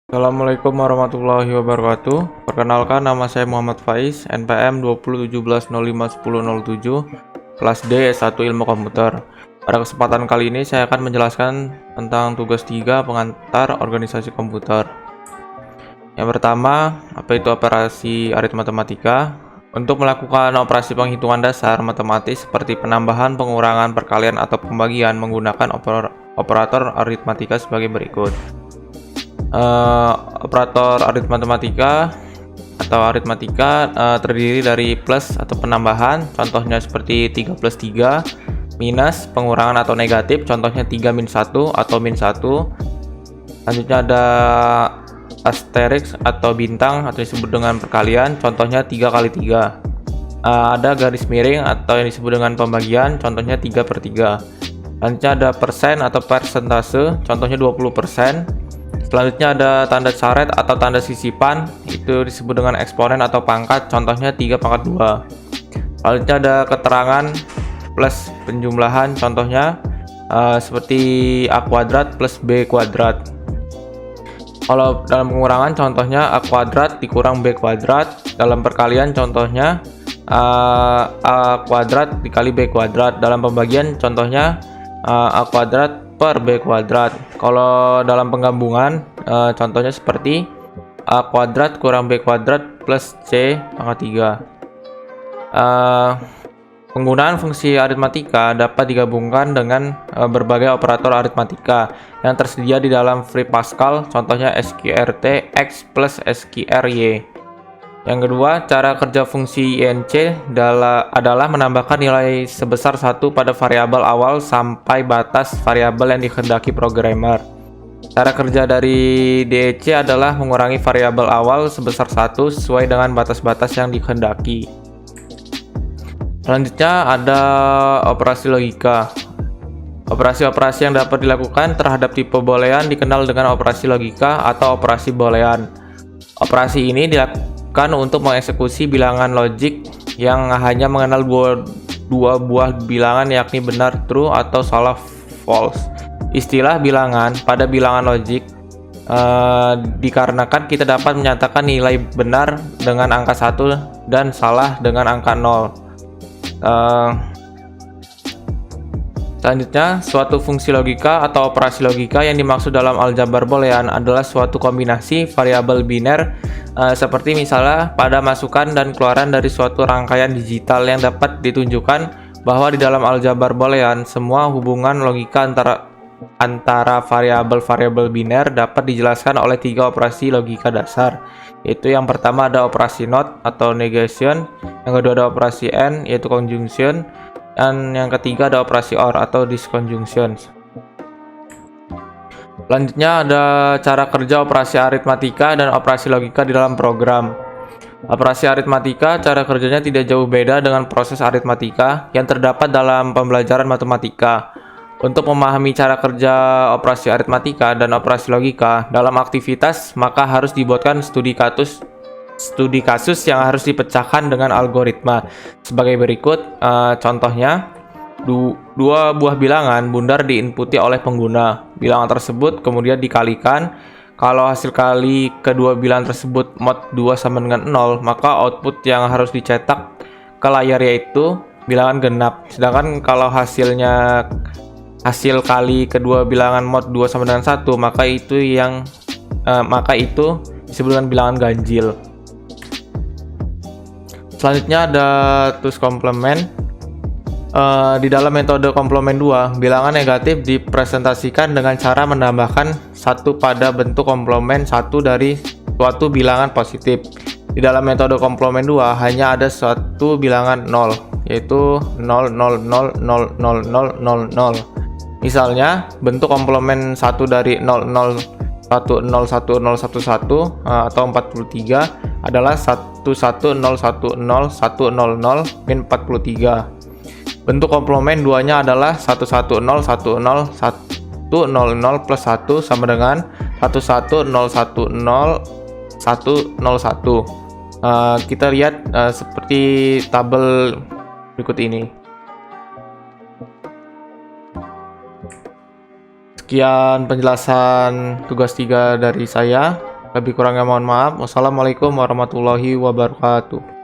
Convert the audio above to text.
Assalamualaikum warahmatullahi wabarakatuh. Perkenalkan, nama saya Muhammad Faiz, NPM 2017051007, kelas D S1 Ilmu Komputer. Pada kesempatan kali ini saya akan menjelaskan tentang tugas 3 pengantar organisasi komputer. Yang pertama, apa itu operasi aritmatika? Untuk melakukan operasi penghitungan dasar matematis seperti penambahan, pengurangan, perkalian, atau pembagian menggunakan operator aritmatika sebagai berikut. Operator aritmatika terdiri dari plus atau penambahan, contohnya seperti 3 plus 3, minus pengurangan atau negatif, contohnya 3 min 1 atau min 1. Selanjutnya ada asterisk atau bintang atau disebut dengan perkalian, contohnya 3 kali 3. Ada garis miring atau yang disebut dengan pembagian, contohnya 3 per 3. Selanjutnya ada persen atau persentase, contohnya 20%. Selanjutnya ada tanda caret atau tanda sisipan, itu disebut dengan eksponen atau pangkat, contohnya 3 pangkat 2. Selanjutnya ada keterangan plus penjumlahan, contohnya seperti A kuadrat plus B kuadrat. Kalau dalam pengurangan, contohnya A kuadrat dikurang B kuadrat. Dalam perkalian, contohnya A kuadrat dikali B kuadrat. Dalam pembagian, contohnya A kuadrat per B kuadrat. Kalau dalam penggabungan, contohnya seperti A kuadrat kurang B kuadrat plus C pangkat 3. Penggunaan fungsi aritmatika dapat digabungkan dengan berbagai operator aritmatika yang tersedia di dalam Free Pascal, contohnya SQRT X plus SQRY. Yang kedua, cara kerja fungsi INC adalah menambahkan nilai sebesar 1 pada variabel awal sampai batas variabel yang dikehendaki programmer. Cara kerja dari DEC adalah mengurangi variabel awal sebesar 1 sesuai dengan batas-batas yang dikehendaki. Selanjutnya ada operasi logika. Operasi-operasi yang dapat dilakukan terhadap tipe boolean dikenal dengan operasi logika atau operasi boolean. Operasi ini dilakukan untuk mengeksekusi bilangan logik yang hanya mengenal dua buah bilangan, yakni benar true atau salah false. Istilah bilangan pada bilangan logik dikarenakan kita dapat menyatakan nilai benar dengan angka 1 dan salah dengan angka 0. Selanjutnya, suatu fungsi logika atau operasi logika yang dimaksud dalam aljabar boolean adalah suatu kombinasi variabel biner, seperti misalnya pada masukan dan keluaran dari suatu rangkaian digital yang dapat ditunjukkan bahwa di dalam aljabar boolean semua hubungan logika antara variabel-variabel biner dapat dijelaskan oleh 3 operasi logika dasar, yaitu yang pertama ada operasi not atau negation, yang kedua ada operasi and yaitu conjunction, dan yang ketiga ada operasi or atau disconjunction. Selanjutnya ada cara kerja operasi aritmatika dan operasi logika di dalam program. Operasi aritmatika cara kerjanya tidak jauh beda dengan proses aritmatika yang terdapat dalam pembelajaran matematika. Untuk memahami cara kerja operasi aritmatika dan operasi logika dalam aktivitas, maka harus dibuatkan studi kasus yang harus dipecahkan dengan algoritma sebagai berikut. Contohnya, dua buah bilangan bundar diinputi oleh pengguna. Bilangan tersebut kemudian dikalikan. Kalau hasil kali kedua bilangan tersebut mod 2 sama dengan 0, maka output yang harus dicetak ke layar yaitu bilangan genap. Sedangkan kalau hasil kali kedua bilangan mod 2 sama dengan 1, maka itu disebut dengan bilangan ganjil. Selanjutnya ada tools complement. Di dalam metode komplement 2, bilangan negatif dipresentasikan dengan cara menambahkan 1 pada bentuk komplement 1 dari suatu bilangan positif. Di dalam metode komplement 2 hanya ada suatu bilangan 0, yaitu 0, 0, 0, 0, 0, 0, 0, 0. Misalnya, bentuk komplement 1 dari 0, 0, 1, 0, 1, 0, 1, 1 atau 43 adalah 1, 1, 0, 1, 0, 1, 0, 0, min 43. Bentuk komplement 2-nya adalah 1, 1, 0, 1, 0, 1, 0, 0 plus 1 sama dengan 1, 1, 0, 1, 0, 1, 0, 1. Kita lihat seperti tabel berikut ini. Sekian penjelasan tugas 3 dari saya. Lebih kurangnya mohon maaf. Wassalamualaikum warahmatullahi wabarakatuh.